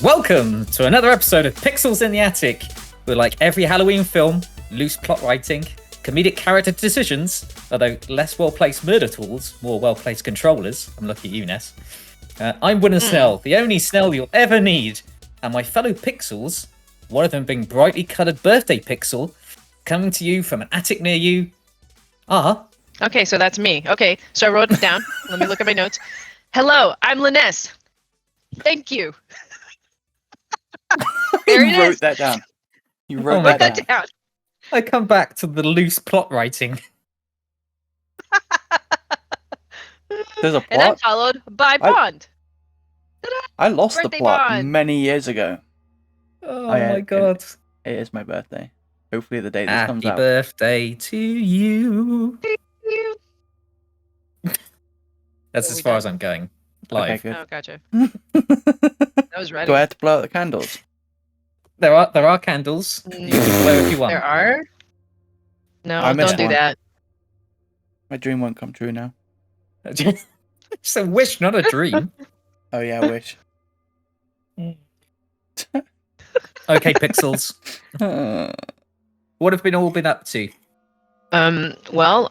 Welcome to another episode of Pixels in the Attic, where, like every Halloween film, loose plot writing, comedic character decisions, although less well-placed murder tools, more well-placed controllers. I'm looking at you, Ness. I'm Woodensnail, the only snail you'll ever need, and my fellow Pixels, one of them being brightly coloured birthday Pixel, coming to you from an attic near you, are... Okay, so that's me. Okay, so I wrote it down. Let me look at my notes. Hello, I'm Liness. Thank you. There You wrote that down. You wrote that down. I come back to the loose plot writing. There's a And then plot. followed by Bond. I lost the Birthday plot Bond. many years ago. Oh yeah, my god. It is my birthday. Hopefully the day this Happy comes out. birthday to you. That's as far as I'm going. Live. Okay, Oh, gotcha. good. I was ready. Do I have to blow out the candles? There are candles. You can blow if you want. There are? No, I missed don't do one. that. My dream won't come true now. It's a wish, not a dream. Oh yeah, I wish. Okay, Pixels. What have all been up to? Well,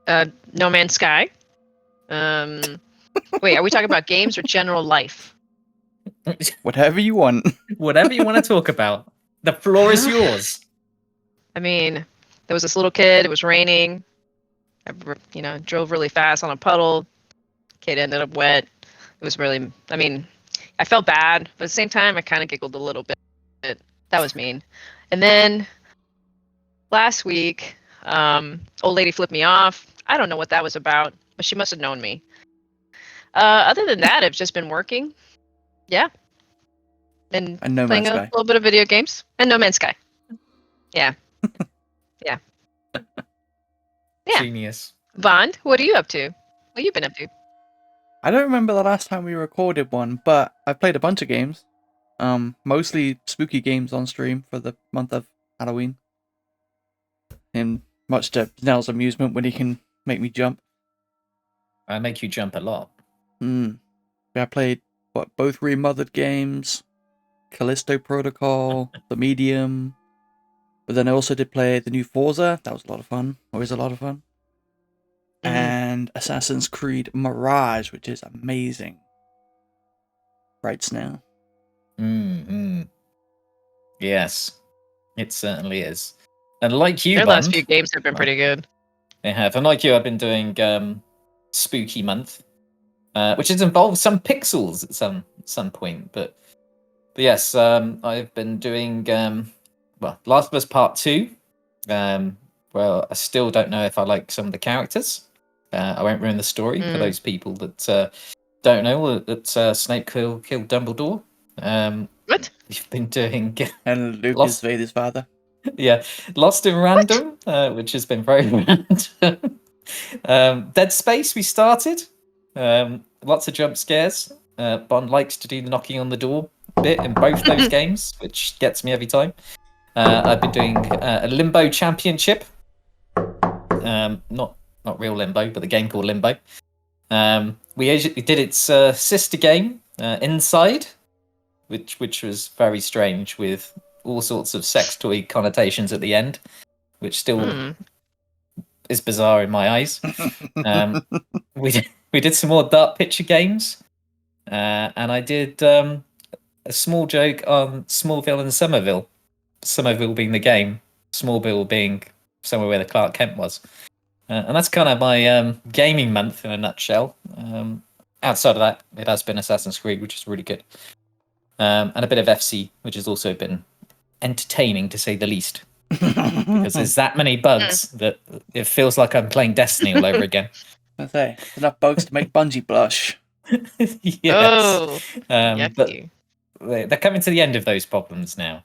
No Man's Sky. Wait, are we talking about games or general life? Whatever you want. Whatever you want to talk about. The floor is yours. I mean, there was this little kid. It was raining. I, drove really fast on a puddle. Kid ended up wet. It was really. I mean, I felt bad, but at the same time, I kind of giggled a little bit. That was mean. And then last week, old lady flipped me off. I don't know what that was about, but she must have known me. Other than that, I've just been working. Yeah. And No playing Man's a Sky. little bit of video games. And No Man's Sky. Yeah. Yeah. Yeah. Genius. Bond, what are you up to? What have you been up to? I don't remember the last time we recorded one, but I've played a bunch of games. Mostly spooky games on stream for the month of Halloween. And much to Snell's amusement when he can make me jump. I make you jump a lot. I played both remothered games, Callisto Protocol, The Medium. But then I also did play the new Forza. That was a lot of fun. Always a lot of fun. And Assassin's Creed Mirage, which is amazing. Right, Snail? Mm-hmm. Yes, it certainly is. And like you, Their Bond, last few games have been pretty good. they have. And like you, I've been doing Spooky Month, which has involved some pixels at some point. But yes, I've been doing Last of Us Part 2. Well, I still don't know if I like some of the characters. I won't ruin the story for those people that don't know that Snape killed Dumbledore. What? We've been doing And Luke Lost- is Vader's father. yeah, Lost in Random, which has been very random. Dead Space we started. Lots of jump scares. Bond likes to do the knocking on the door bit in both those games, which gets me every time. I've been doing a Limbo Championship. Not real Limbo, but the game called Limbo. We did its sister game, Inside, which was very strange with all sorts of sex toy connotations at the end, which still is bizarre in my eyes. We did some more Dark Picture games, and I did a small joke on Smallville and Somerville. Somerville being the game, Smallville being somewhere where the Clark Kent was. And that's kind of my gaming month in a nutshell. Outside of that, it has been Assassin's Creed, which is really good. And a bit of FC, which has also been entertaining, to say the least. Because there's that many bugs that it feels like I'm playing Destiny all over again. I say, enough bugs to make Bungie blush. Yes. Oh, But yucky. they're coming to the end of those problems now,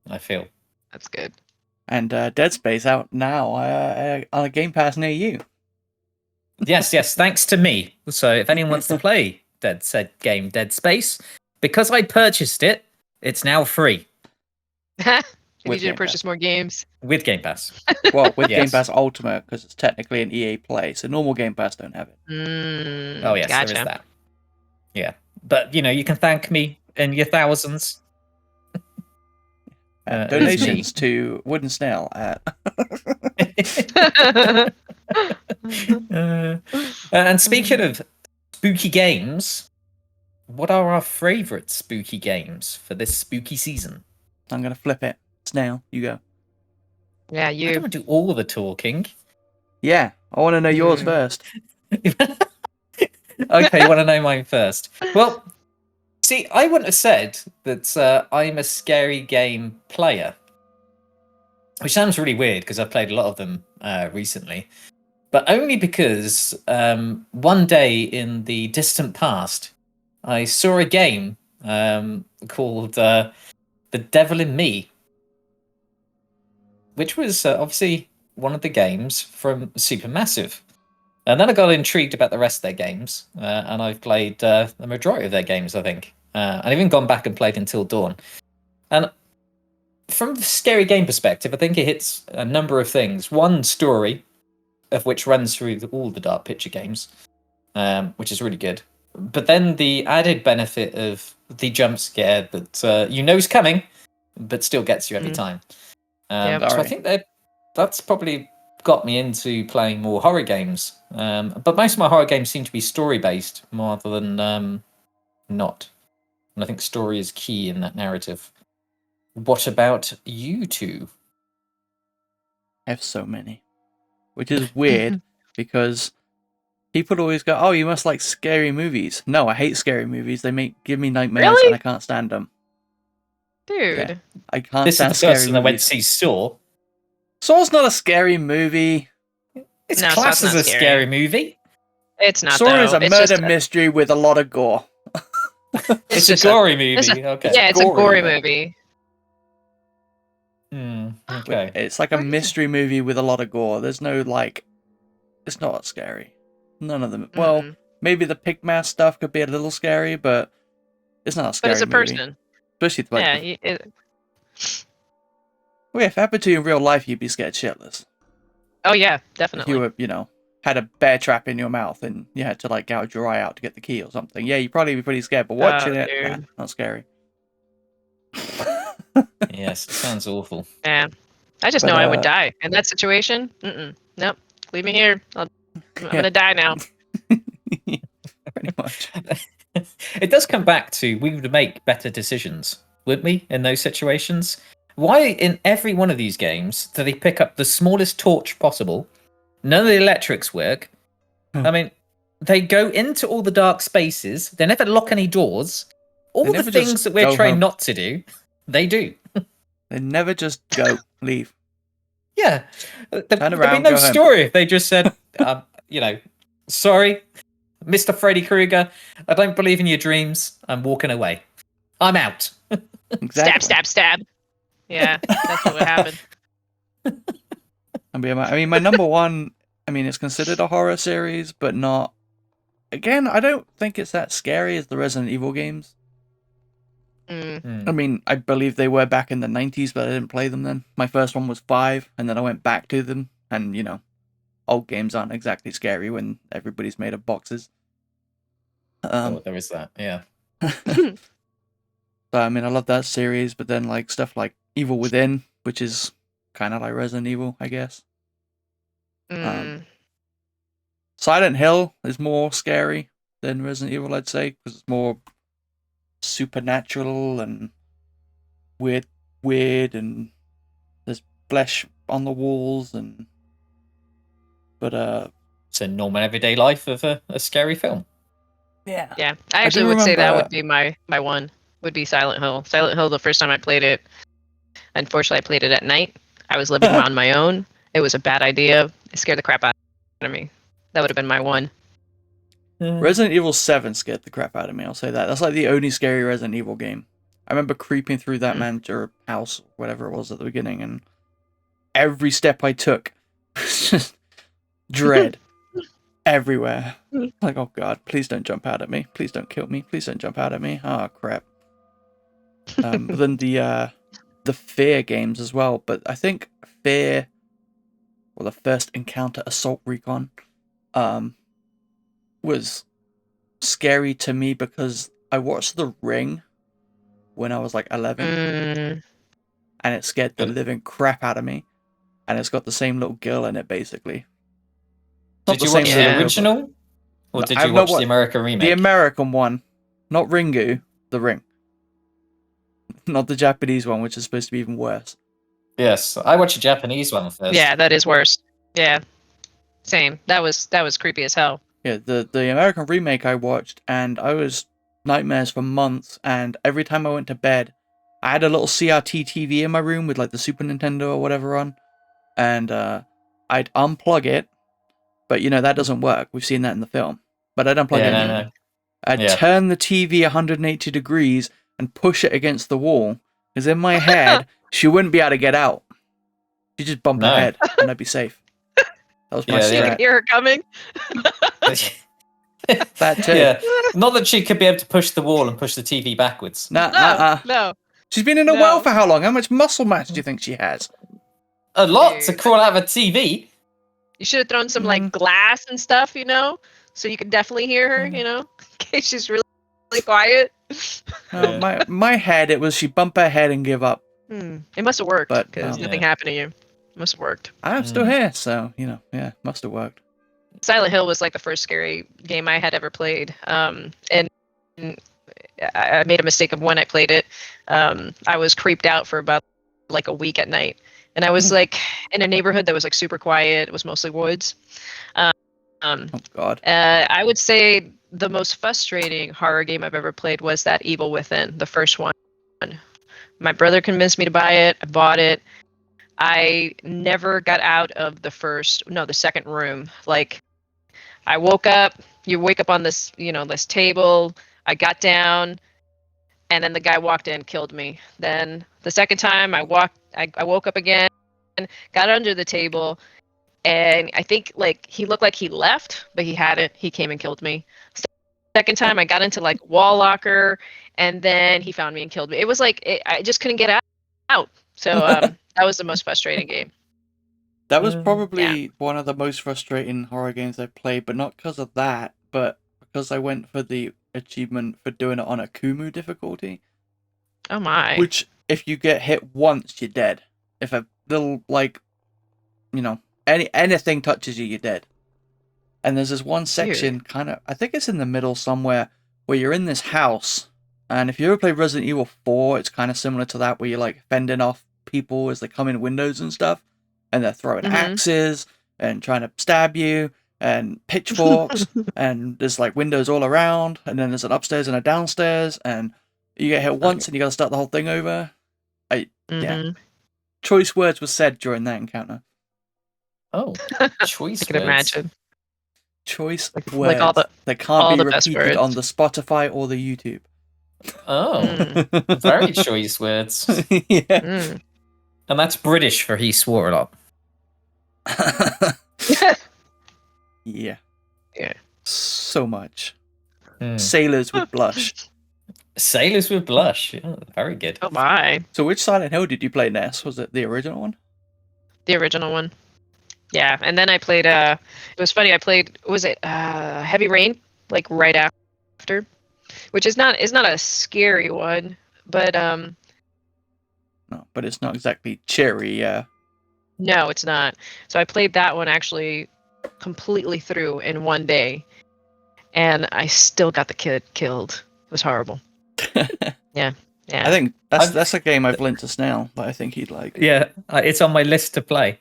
I feel. That's good. And Dead Space out now on a Game Pass near you. Yes, thanks to me. So if anyone wants to play Dead Space, because I purchased it, it's now free I With need you to Game purchase more games. with Game Pass. Well, with Game Yes. Pass Ultimate, because it's technically an EA Play, so normal Game Pass don't have it. Oh yes, gotcha. there is that. Yeah, but you can thank me in your thousands. Donations to Woodensnail at. And speaking of spooky games, what are our favourite spooky games for this spooky season? I'm gonna flip it. Snail, you go. Yeah, I you. don't want to do all the talking. Yeah, I want to know yours Hmm. first. Okay, you want to know mine first? Well, see, I wouldn't have said that I'm a scary game player, which sounds really weird because I've played a lot of them recently, but only because one day in the distant past, I saw a game called The Devil in Me, which was obviously one of the games from Supermassive. And then I got intrigued about the rest of their games, and I've played the majority of their games, I think. I've even gone back and played Until Dawn. And from the scary game perspective, I think it hits a number of things. One, story, of which runs through all the Dark Picture games, which is really good. But then the added benefit of the jump scare that you know's coming, but still gets you every time. Yep. So I Sorry. think that's probably got me into playing more horror games. But most of my horror games seem to be story based rather than not. And I think story is key in that narrative. What about you two? I have so many, which is weird because people always go, "Oh, you must like scary movies." No, I hate scary movies. They give me nightmares, Really? and I can't stand them. Dude. Yeah. I can't This is stand the scary person that went to movies. see Saw. Saw's not a scary movie. It's No, Saw's classed as not a scary. scary movie. It's not. Saw though. is a It's murder just mystery with a lot of gore. It's a just a- gory movie. it's a- Okay. Yeah, it's a gory movie. Okay. It's like a mystery movie with a lot of gore. There's no like, it's not scary. None of them. Well, Mm-mm. maybe the pigmask stuff could be a little scary, but it's not a But scary it's a movie. person. Especially like, Yeah. well, if it happened to you in real life, you'd be scared shitless. Oh yeah, If definitely. you were, had a bear trap in your mouth and you had to like gouge your eye out to get the key or something. Yeah, you'd probably be pretty scared. But watching it, nah, dude. not scary. Yes, it sounds awful. Yeah. I just But, know I would die in that situation. Nope. Leave me here. I'm gonna die now. Pretty much. It does come back to we would make better decisions, wouldn't we, in those situations? Why in every one of these games do they pick up the smallest torch possible? None of the electrics work. I mean, they go into all the dark spaces. They never lock any doors. All They the never things just that we're go trained home. not to do, they do. They never just go, leave. Yeah. There'd be around, no go home. story if they just said, sorry, Mr. Freddy Krueger, I don't believe in your dreams. I'm walking away. I'm out. Exactly. Stab. Yeah, that's what would happen. I mean, my number one, it's considered a horror series, but not. Again, I don't think it's that scary as the Resident Evil games. I mean, I believe they were back in the 90s, but I didn't play them then. My first one was 5, and then I went back to them, and, old games aren't exactly scary when everybody's made of boxes. There is that, yeah. So, I love that series, but then, like, stuff like Evil Within, which is kind of like Resident Evil, I guess. Silent Hill is more scary than Resident Evil, I'd say, because it's more supernatural and weird, and there's flesh on the walls, but It's a normal everyday life of a scary film. yeah. Yeah, I actually would say that would be my one. Would be Silent Hill. Silent Hill. The first time I played it, unfortunately, I played it at night. I was living on my own. It was a bad idea. It scared the crap out of me. That would have been my one. Resident Evil 7 scared the crap out of me, I'll say that. That's like the only scary Resident Evil game. I remember creeping through that manager house, whatever it was at the beginning, and every step I took was just dread everywhere. Like, oh god, please don't jump out at me. Please don't kill me. Please don't jump out at me. Oh crap. But then the Fear games as well. But I think Fear, or the first encounter, Assault Recon, was scary to me because I watched The Ring when I was like 11, Mm. and it scared the Good. living crap out of me. And it's got the same little girl in it, basically. Not Did you watch same the little girl, but- original, or No, did I've you not watch the American remake? The American one, not Ringu, the Ring. Not the Japanese one, which is supposed to be even worse. Yes, I watched the Japanese one first. Yeah, that is worse. Yeah, same. That was creepy as hell. Yeah, the American remake I watched, and I was nightmares for months. And every time I went to bed, I had a little CRT TV in my room with like the Super Nintendo or whatever on, and I'd unplug it, but that doesn't work. We've seen that in the film, but I'd unplug it. No. I'd Yeah. turn the TV 180 degrees and push it against the wall, because in my head she wouldn't be able to get out. She'd just bump her No. head, and I'd be safe. That was my Yeah, You strat. can hear her coming. That too. Yeah, not that she could be able to push the wall and push the TV backwards. No. She's been in a No. well for how long? How much muscle mass do you think she has? A lot to Dude. crawl out of a TV. You should have thrown some like glass and stuff, so you could definitely hear her, in case she's really, really quiet. No, my head, it was she bump her head and give up. It must have worked But, because no. nothing happened to you. It must have worked. I'm still here, so yeah, must have worked. Silent Hill was like the first scary game I had ever played. And I made a mistake of when I played it. I was creeped out for about like a week at night. And I was like in a neighborhood that was like super quiet. It was mostly woods. Oh God. I would say the most frustrating horror game I've ever played was that Evil Within, the first one. My brother convinced me to buy it. I bought it. I never got out of the second room. Like, I woke up, you wake up on this, this table. I got down, and then the guy walked in, killed me. Then the second time I woke up again, got under the table, and I think like he looked like he left, but he hadn't. He came and killed me. Second time I got into like wall locker, and then he found me and killed me. It was like I just couldn't get out. So that was the most frustrating game. That was probably one of the most frustrating horror games I've played, but not because of that, but because I went for the achievement for doing it on a Kumu difficulty. Oh my. Which, if you get hit once, you're dead. If a little, anything touches you, you're dead. And there's this one section, I think it's in the middle somewhere, where you're in this house, and if you ever play Resident Evil 4, it's kind of similar to that, where you're like fending off people as they come in windows and stuff, and they're throwing axes and trying to stab you, and pitchforks, and there's like windows all around, and then there's an upstairs and a downstairs, and you get hit once and you gotta start the whole thing over. Yeah. Choice words were said during that encounter. Oh, choice I can imagine. Choice words like all that can't be the best repeated on words. the Spotify or the YouTube. Oh, very choice words. Yeah. And that's British for he swore a lot. Yeah. Yeah. So much. Sailors would blush. Sailors with blush. Yeah, very good. Oh my. So which Silent Hill did you play, Ness? Was it the original one? The original one. Yeah, and then I played it was funny, I played Heavy Rain, like right after. Which is not a scary one, but No, but it's not exactly cheery, yeah. no, it's not. So I played that one actually completely through in one day. And I still got the kid killed. It was horrible. Yeah. I think that's a game I've lent to Snail that I think he'd like. Yeah, it's on my list to play.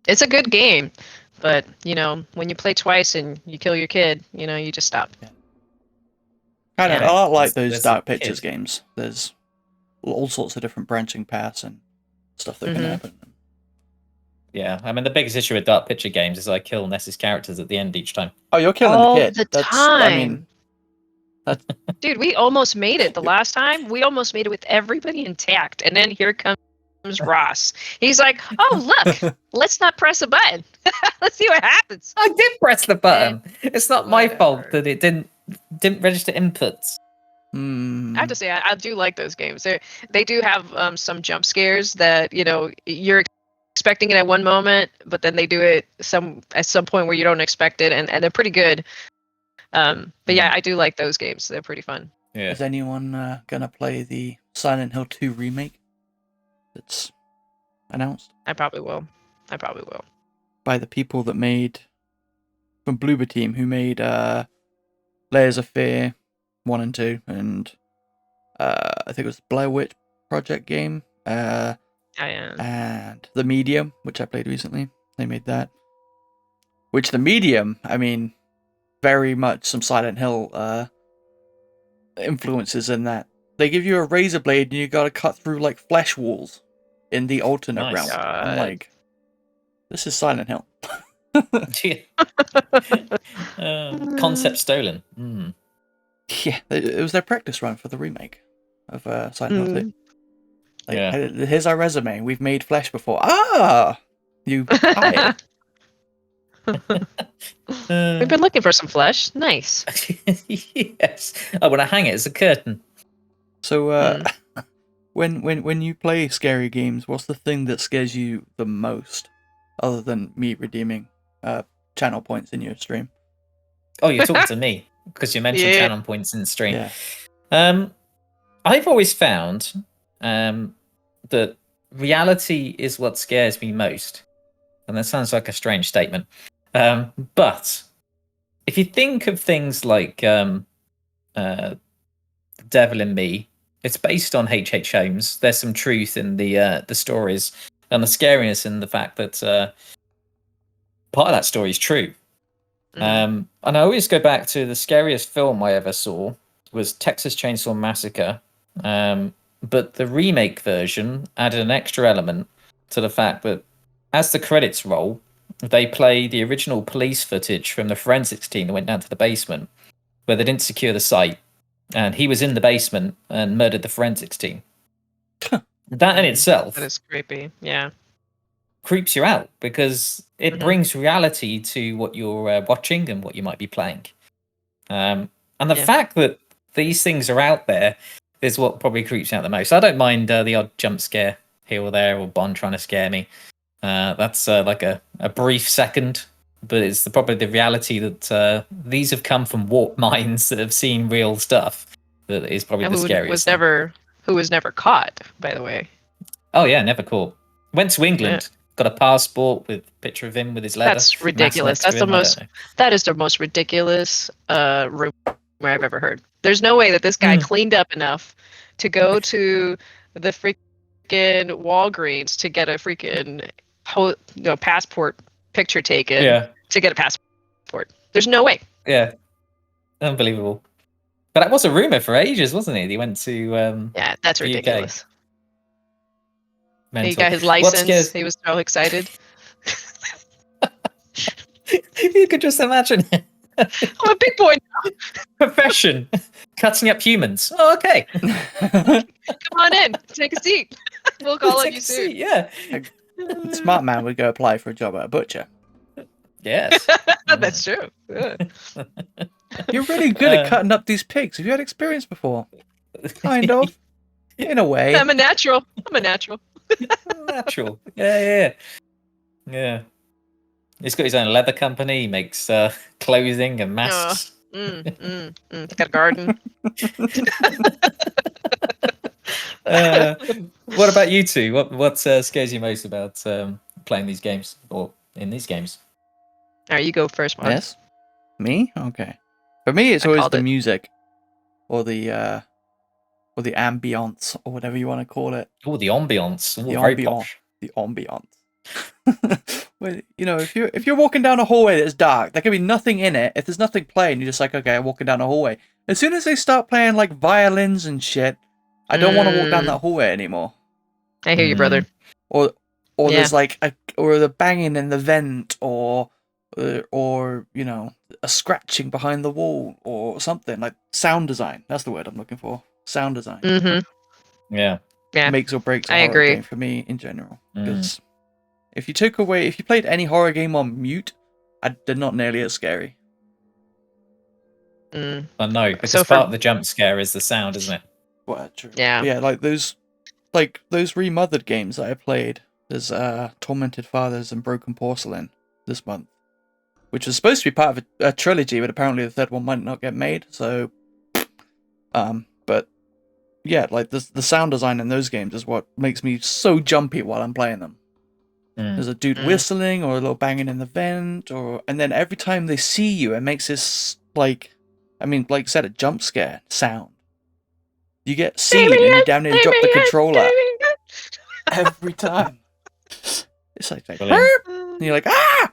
It's a good game, but when you play twice and you kill your kid, you just stop. I don't like those There's Dark a kid. Pictures games. There's all sorts of different branching paths and stuff that can happen. Yeah, I mean the biggest issue with Dark Picture games is I kill Ness's characters at the end each time. Oh, you're killing All the kid. the That's, time. I mean, Dude, we almost made it the last time. We almost made it with everybody intact. And then here comes Ross. He's like, oh, look, let's not press a button. Let's see what happens. I did press the button. It's not my fault Whatever. that it didn't register inputs. I have to say, I do like those games. They do have some jump scares that, you're expecting it at one moment, but then they do it at some point where you don't expect it, and they're pretty good. But yeah, I do like those games. They're pretty fun. Yeah. Is anyone gonna play the Silent Hill 2 remake that's announced I probably will. by the people that made from Bloober Team, who made Layers of Fear 1 and 2, and I think it was the Blair Witch Project game, I am. and The Medium, which I played recently. They made that. Which The Medium, I mean, very much some Silent Hill influences in that. They give you a razor blade and you gotta cut through like flesh walls in the alternate Nice. realm. I'm God. like, this is Silent Hill. Concept stolen. Mm. Yeah, it was their practice run for the remake of Silent Hill 2. Like, Yeah. here's our resume. We've made flesh before. Ah, you hired. We've been looking for some flesh. Nice. Yes. I want to hang it as a curtain. So, when you play scary games, what's the thing that scares you the most, other than me redeeming channel points in your stream? Oh, you're talking to me because you mentioned Yeah. channel points in the stream. Yeah. I've always found that reality is what scares me most, and that sounds like a strange statement. But if you think of things like The Devil in Me, it's based on H.H. Holmes. There's some truth in the stories and the scariness in the fact that part of that story is true. And I always go back to the scariest film I ever saw was Texas Chainsaw Massacre. But the remake version added an extra element to the fact that as the credits roll, they play the original police footage from the forensics team that went down to the basement where they didn't secure the site. And he was in the basement and murdered the forensics team. That in itself That is creepy. Yeah. creeps you out because it brings reality to what you're watching and what you might be playing. And the fact that these things are out there is what probably creeps me out the most. I don't mind the odd jump scare here or there, or Bond trying to scare me. That's like a brief second, but it's probably the reality that these have come from warped minds that have seen real stuff that is probably the scariest thing. Who was never caught, by the way. Oh yeah, never caught. Went to England, got a passport with a picture of him with his leather. That's ridiculous. That's the most. That is the most ridiculous rumor I've ever heard. There's no way that this guy cleaned up enough to go to the freaking Walgreens to get a freaking passport picture taken to get a passport. There's no way. Yeah, unbelievable. But that was a rumor for ages, wasn't it? He went to yeah, that's ridiculous. Mental. He got his license. He was so excited. You could just imagine it. I'm a big boy now. Profession. Cutting up humans. Oh, okay. Come on in. Take a seat. We'll call on you soon. Seat, yeah. A smart man would go apply for a job at a butcher. Yes. That's true. Yeah. You're really good at cutting up these pigs. Have you had experience before? Kind of. In a way. I'm a natural. Natural. Yeah. He's got his own leather company. He makes clothing and masks. Got a garden. What about you two? What scares you most about playing these games or in these games? All right, you go first, Mark. Yes? Me? Okay. For me, it's always the music. Or the ambience, or whatever you want to call it. Oh, the ambience. The ambience. The ambience. Well, if you're walking down a hallway that's dark, there can be nothing in it. If there's nothing playing, you're just like, okay, I'm walking down a hallway. As soon as they start playing like violins and shit, I don't want to walk down that hallway anymore. I hear you, brother. Or there's like or the banging in the vent, or a scratching behind the wall or something, like sound design. That's the word I'm looking for. Sound design. Mm-hmm. Yeah. Makes or breaks a I horror agree. game for me in general. Because if you played any horror game on mute, they're not nearly as scary. I know, because part of the jump scare is the sound, isn't it? Well, true. Yeah. But yeah, like those remothered games that I played. There's Tormented Fathers and Broken Porcelain this month, which was supposed to be part of a trilogy, but apparently the third one might not get made. So, but yeah, like the sound design in those games is what makes me so jumpy while I'm playing them. There's a dude whistling or a little banging in the vent, and then every time they see you, it makes this like I said, a jump scare sound. You get seen and you down near drop the controller every time. It's like Brilliant. and you're like, ah!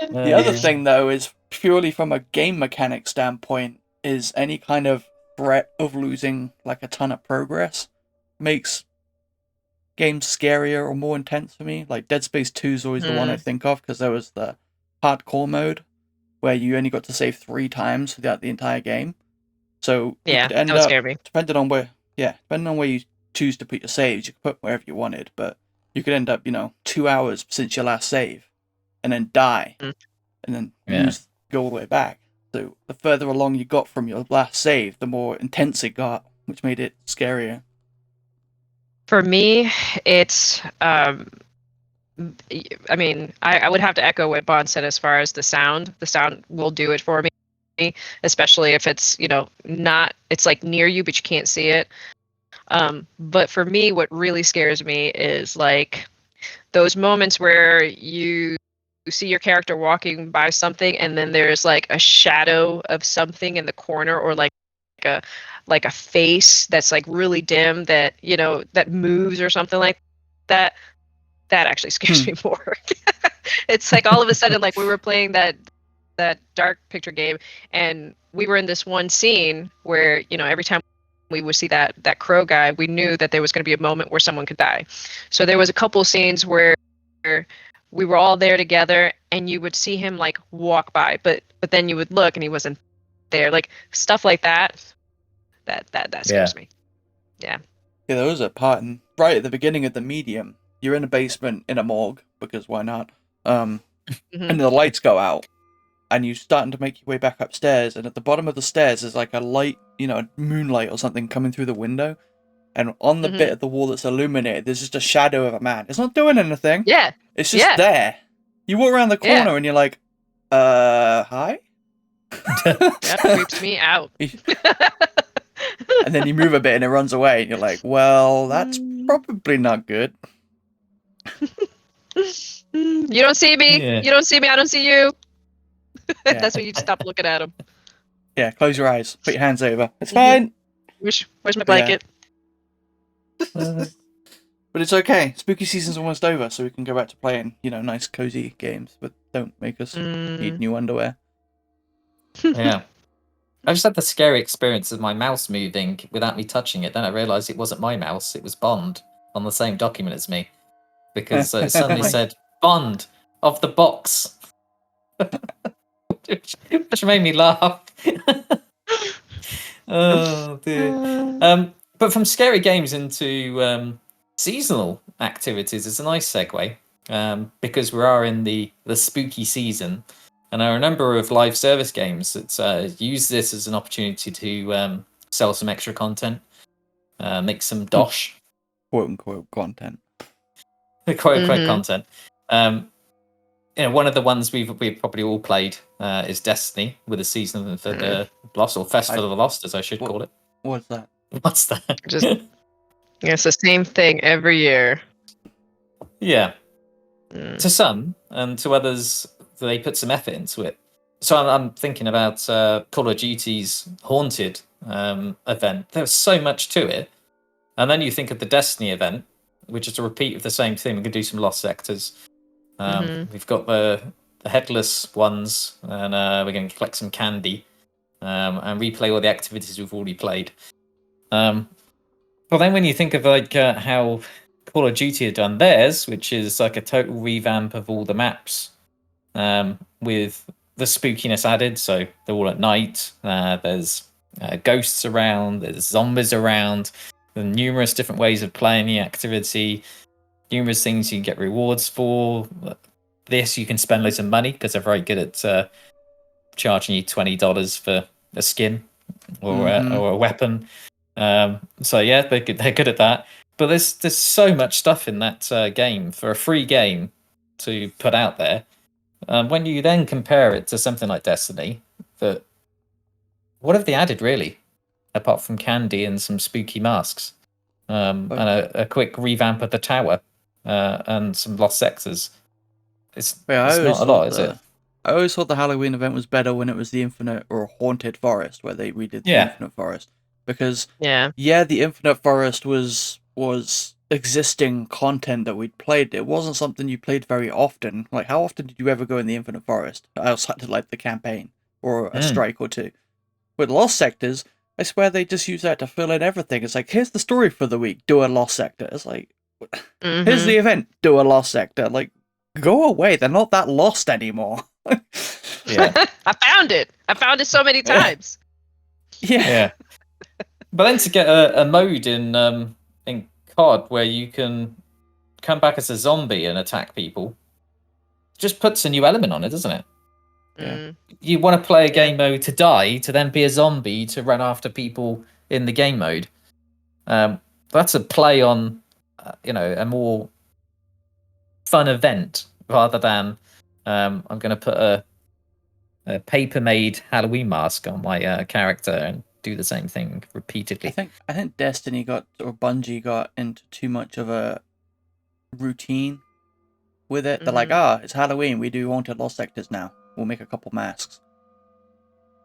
The other thing, though, is purely from a game mechanic standpoint, is any kind of threat of losing like a ton of progress makes games scarier or more intense for me. Like Dead Space 2 is always the one I think of, because there was the hardcore mode where you only got to save 3 times throughout the entire game. So you could end that would up, scare me. depending on where you choose to put your saves, you could put wherever you wanted, but you could end up, 2 hours since your last save, and then die, and then go all the way back. So the further along you got from your last save, the more intense it got, which made it scarier. For me, it's I would have to echo what Bond said as far as the sound. The sound will do it for me, especially if it's, not, it's like near you, but you can't see it. But for me, what really scares me is like those moments where you see your character walking by something and then there's like a shadow of something in the corner, or like a face that's like really dim that that moves or something like that. That actually scares me more. It's like all of a sudden, like we were playing that dark picture game, and we were in this one scene where every time we would see that crow guy, we knew that there was going to be a moment where someone could die. So there was a couple scenes where we were all there together, and you would see him like walk by, but then you would look and he wasn't there. Like stuff like that. That scares me. Yeah. Yeah, there was a part right at the beginning of the medium. You're in a basement in a morgue, because why not? And the lights go out, and you're starting to make your way back upstairs, and at the bottom of the stairs is like a light, moonlight or something coming through the window, and on the bit of the wall that's illuminated, there's just a shadow of a man. It's not doing anything. Yeah. It's just there. You walk around the corner and you're like, hi? That creeps me out. And then you move a bit and it runs away, and you're like, well, that's probably not good. You don't see me. Yeah. You don't see me. I don't see you. Yeah. That's when you stop looking at him. Yeah, close your eyes. Put your hands over. It's fine. Where's my blanket? But it's okay. Spooky season's almost over, so we can go back to playing, nice, cozy games, but don't make us need new underwear. Yeah. I just had the scary experience of my mouse moving without me touching it. Then I realised it wasn't my mouse, it was Bond on the same document as me. Because it suddenly said, Bond of the box. which made me laugh. Oh, dear. But from scary games into seasonal activities is a nice segue, because we are in the spooky season. And there are a number of live service games that use this as an opportunity to sell some extra content, make some dosh. Quote unquote content. Quote unquote content. One of the ones we've probably all played is Destiny, with the Season of the Lost, or Festival of the Lost, as I should call it. What's that? What's that? It's the same thing every year. Yeah. To some, and to others, they put some effort into it. So I'm thinking about Call of Duty's Haunted event. There's so much to it. And then you think of the Destiny event, which is a repeat of the same thing. We can do some lost sectors. We've got the headless ones, and we're going to collect some candy and replay all the activities we've already played. But then when you think of like how Call of Duty had done theirs, which is like a total revamp of all the maps, with the spookiness added, so they're all at night. There's ghosts around, there's zombies around, there are numerous different ways of playing the activity, numerous things you can get rewards for. This you can spend loads of money, because they're very good at charging you $20 for a skin or a weapon. So yeah, they're good at that. But there's so much stuff in that game for a free game to put out there. When you then compare it to something like Destiny, what have they added really? apart from candy and some spooky masks, and Okay. a quick revamp of the tower, and some lost sectors. It's Yeah, it's not a lot, is it? I always thought the Halloween event was better when it was the Infinite or Haunted Forest, where they redid the Yeah. Infinite Forest, because Yeah. the Infinite Forest was existing content that we'd played. It wasn't something you played very often. Like, how often did you ever go in the Infinite Forest outside of like the campaign or a strike or two? With Lost Sectors, I swear they just use that to fill in everything. It's like, here's the story for the week, do a Lost Sector. It's like, here's the event, do a Lost Sector. Like, go away, they're not that lost anymore. Yeah. I found it. I found it so many Yeah. times. Yeah. But then to get a mode in COD where you can come back as a zombie and attack people, just puts a new element on it, doesn't it? Yeah. Mm. You want to play a game mode to die, to then be a zombie to run after people in the game mode. That's a play on, a more fun event rather than I'm going to put a paper-made Halloween mask on my character and do the same thing repeatedly. I think Destiny Bungie got into too much of a routine with it. They're like, it's Halloween, we do Haunted Lost Sectors now. We'll make a couple masks.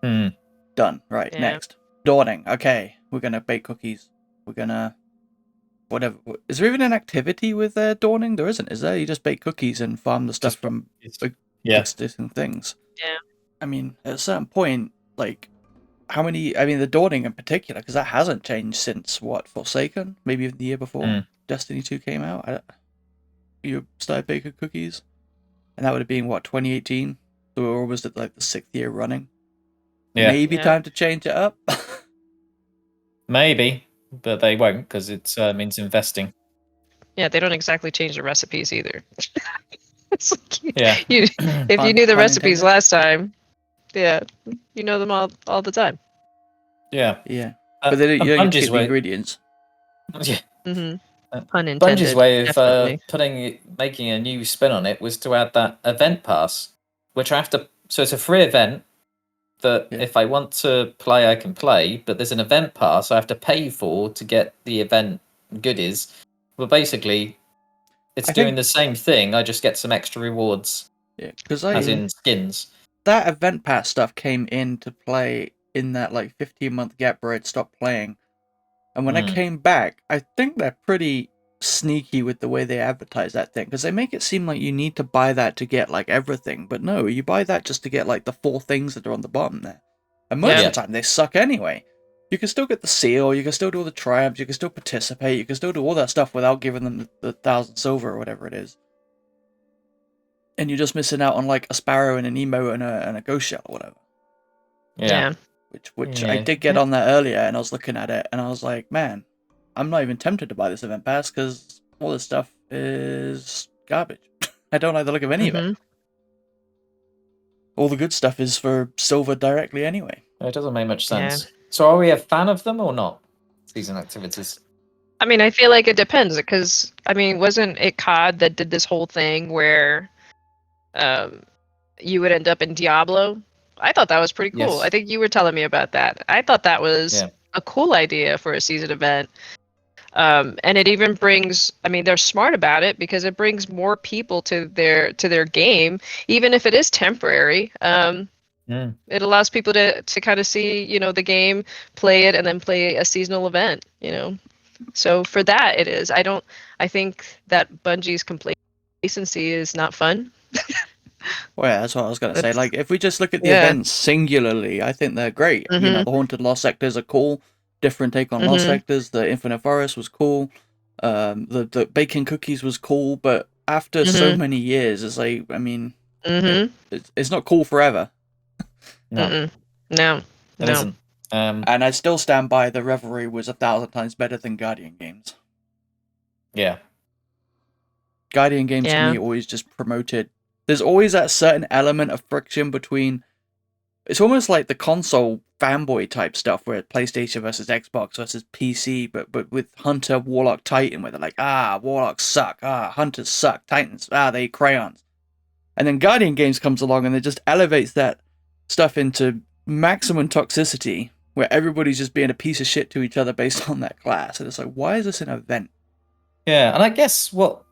Done. Right, Yeah. next. Dawning. Okay, we're gonna bake cookies. We're gonna... Whatever. Is there even an activity with Dawning? There isn't, is there? You just bake cookies and farm the stuff from existing things. Yeah. I mean, at a certain point, like, how many... I mean, the Dawning in particular, because that hasn't changed since, what, Forsaken? Maybe even the year before Destiny 2 came out? You started baking cookies? And that would have been, what, 2018? Or was it, like, the 6th year running? Yeah. Maybe time to change it up? Maybe, but they won't because it means investing. Yeah, they don't exactly change the recipes either. It's like Yeah. if you knew the recipes last time, yeah, you know them all the time. Yeah. Yeah. But they don't, you don't get to Bungie's keep the ingredients. Yeah. Pun intended. Bungie's way of definitely. making a new spin on it was to add that event pass, which I have to. So it's a free event that if I want to play, I can play. But there's an event pass I have to pay for to get the event goodies. Well, basically, it's doing the same thing. I just get some extra rewards. Yeah, because as in skins. That event pass stuff came into play in that like 15-month gap where I'd stopped playing. And when I came back, I think they're pretty sneaky with the way they advertise that thing, because they make it seem like you need to buy that to get like everything, but no, you buy that just to get like the 4 things that are on the bottom there. And most of the time they suck anyway. You can still get the seal, you can still do all the triumphs, you can still participate, you can still do all that stuff without giving them the 1,000 silver or whatever it is. And you're just missing out on like a sparrow and an emo and a ghost shell or whatever. Yeah. Which I did get on there earlier, and I was looking at it, and I was like, man, I'm not even tempted to buy this event pass, because all this stuff is garbage. I don't like the look of any of it. All the good stuff is for silver directly anyway. It doesn't make much sense. Yeah. So are we a fan of them or not? Season activities? I mean, I feel like it depends, because, I mean, wasn't it COD that did this whole thing where you would end up in Diablo? I thought that was pretty cool. Yes. I think you were telling me about that. I thought that was a cool idea for a season event. And it even brings, I mean, they're smart about it because it brings more people to their game, even if it is temporary. It allows people to kind of see, you know, the game, play it, and then play a seasonal event, you know. So for that, it is. I think that Bungie's complacency is not fun. Well, yeah, that's what I was going to say. Like, if we just look at the events singularly, I think they're great. You know, the Haunted Lost Sectors are cool. Different take on Lost Sectors. The Infinite Forest was cool. The baking cookies was cool. But after so many years, it's like, I mean, it's not cool forever. No. No. It isn't. And I still stand by the Revelry was 1,000 times better than Guardian games. Yeah. Guardian games to me always just promoted. There's always that certain element of friction between. It's almost like the console fanboy type stuff where PlayStation versus Xbox versus PC, but with Hunter, Warlock, Titan, where they're like, Warlocks suck, Hunters suck, Titans, they eat crayons. And then Guardian games comes along and it just elevates that stuff into maximum toxicity where everybody's just being a piece of shit to each other based on that class, and it's like, why is this an event? Yeah, and I guess what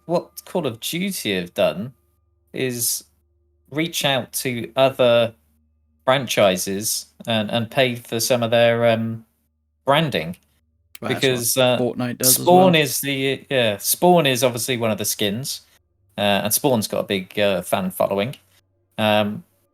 Call of Duty have done is reach out to other franchises and pay for some of their branding. Well, that's what Because Fortnite does as Spawn well. is Spawn is obviously one of the skins, and Spawn's got a big fan following.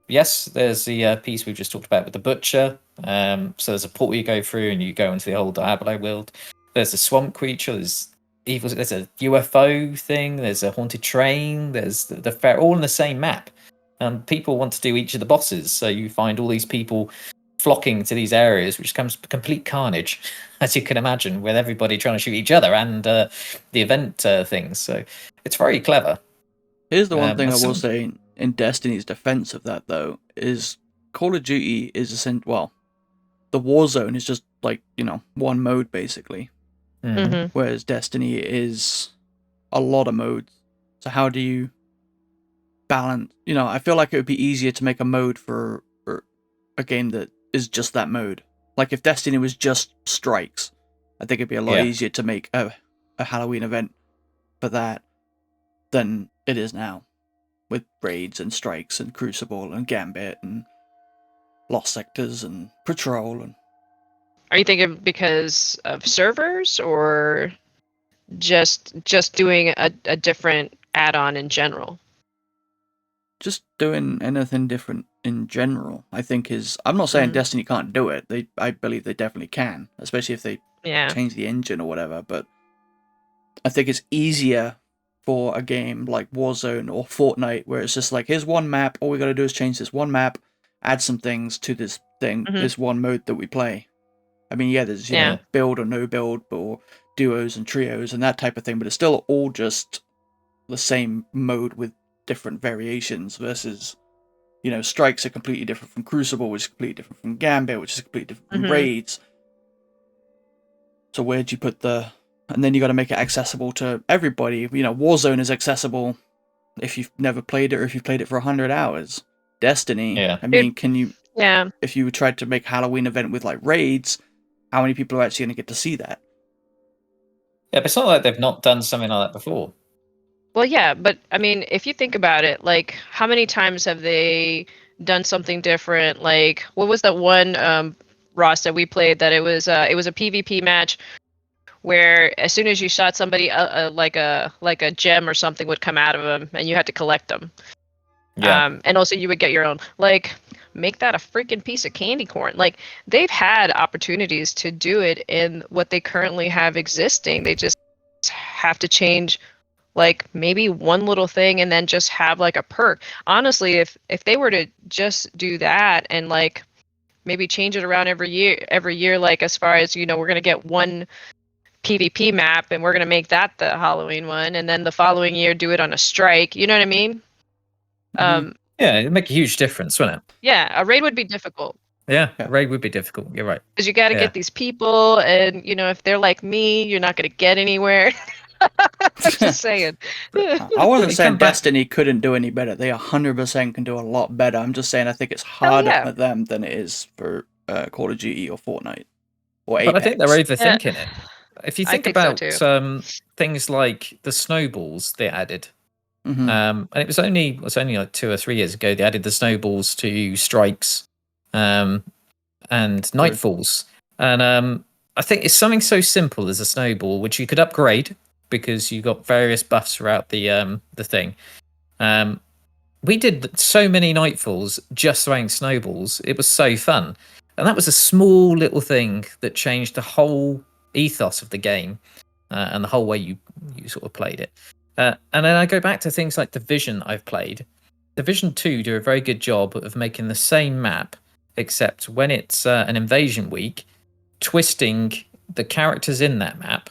Yes, there's the piece we've just talked about with the Butcher. So there's a portal you go through, and you go into the whole Diablo world. There's the swamp creature. There's evil. There's a UFO thing. There's a haunted train. There's the fair, all in the same map. And people want to do each of the bosses, so you find all these people flocking to these areas, which becomes complete carnage, as you can imagine, with everybody trying to shoot each other and the event things. So it's very clever. Here's the one thing I and will some- say in Destiny's defense of that, though, is Call of Duty is the Warzone is just like, one mode basically, Mhm. whereas Destiny is a lot of modes. So how do you balance? I feel like it would be easier to make a mode for a game that is just that mode. Like if Destiny was just strikes, I think it'd be a lot Yeah. easier to make a Halloween event for that than it is now, with raids and strikes and Crucible and Gambit and Lost Sectors and Patrol. And Are you thinking because of servers or just doing a different add-on in general? just doing anything different in general, I think I'm not saying Mhm. Destiny can't do it. I believe they definitely can, especially if they Yeah. change the engine or whatever, but I think it's easier for a game like Warzone or Fortnite where it's just like, here's one map, all we gotta do is change this one map, add some things to this thing, Mhm. this one mode that we play. I mean, yeah, there's, Yeah. build or no build, or duos and trios and that type of thing, but it's still all just the same mode with different variations versus, strikes are completely different from Crucible, which is completely different from Gambit, which is completely different from Mhm. raids. So where do you put and then you got to make it accessible to everybody. Warzone is accessible if you've never played it or if you've played it for 100 hours. Destiny, Yeah. I mean, can you, Yeah. if you tried to make a Halloween event with like raids, how many people are actually going to get to see that? Yeah, but it's not like they've not done something like that before. Well, yeah, but I mean, if you think about it, like how many times have they done something different? Like what was that one Ross that we played that it was a PvP match where as soon as you shot somebody like a gem or something would come out of them and you had to collect them. Yeah. And also you would get your own. Like make that a freaking piece of candy corn. Like they've had opportunities to do it in what they currently have existing. They just have to change like maybe one little thing and then just have like a perk. Honestly, if they were to just do that and like maybe change it around every year, like as far as, we're going to get one PvP map and we're going to make that the Halloween one and then the following year do it on a strike. You know what I mean? Mhm. Yeah, it'd make a huge difference, wouldn't it? Yeah, a raid would be difficult Yeah, Yeah. raid would be difficult. You're right. because you got to Yeah. get these people and, if they're like me, you're not going to get anywhere. I'm just saying. I wasn't You saying come back- Destiny couldn't do any better. They 100% can do a lot better. I'm just saying I think it's harder yeah. for them than it is for Call of Duty or Fortnite or But Apex. I think they're overthinking it. If you I think think so about too. things like the snowballs they added, Mhm. and it was only like 2 or 3 years ago they added the snowballs to strikes, and nightfalls, and I think it's something so simple as a snowball which you could upgrade because you got various buffs throughout the thing. We did so many nightfalls just throwing snowballs. It was so fun, and that was a small little thing that changed the whole ethos of the game and the whole way you sort of played it. And then I go back to things like Division I've played. Division 2 do a very good job of making the same map, except when it's an invasion week, twisting the characters in that map,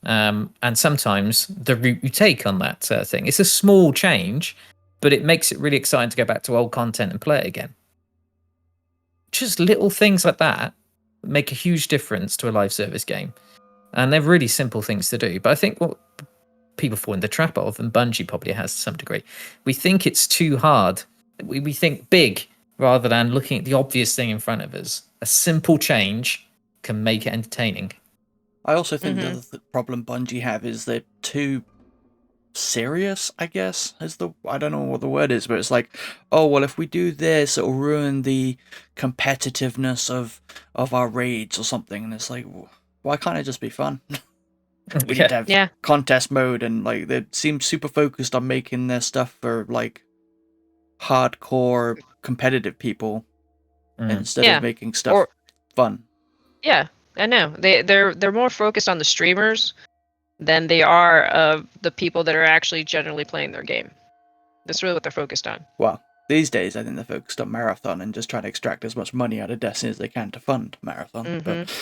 and sometimes the route you take on that thing. It's a small change, but it makes it really exciting to go back to old content and play it again. Just little things like that make a huge difference to a live service game. And they're really simple things to do. But I think what people fall in the trap of, and Bungie probably has to some degree, we think it's too hard. We think big rather than looking at the obvious thing in front of us. a simple change can make it entertaining. I also think the other problem Bungie have is they're too serious, I guess, I don't know what the word is, but it's like, oh, well, if we do this, it'll ruin the competitiveness of our raids or something, and it's like, why can't it just be fun? We need to have contest mode, and like they seem super focused on making their stuff for like hardcore competitive people instead of making stuff fun. Yeah, I know. They're more focused on the streamers than they are of the people that are actually generally playing their game. That's really what they're focused on. Well, these days I think they're focused on Marathon and just trying to extract as much money out of Destiny as they can to fund Marathon. But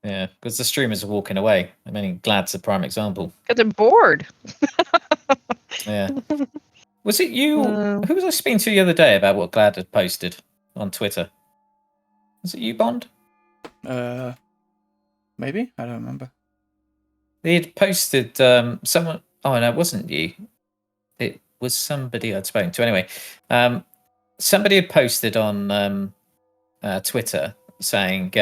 yeah, because the streamers are walking away. I mean, Glad's a prime example. Because they're bored. Yeah. Was it you? Who was I speaking to the other day about what Glad had posted on Twitter? Was it you, Bond? Maybe? I don't remember. They had posted someone. Oh no, it wasn't you. It was somebody I'd spoken to. Anyway, somebody had posted on Twitter saying,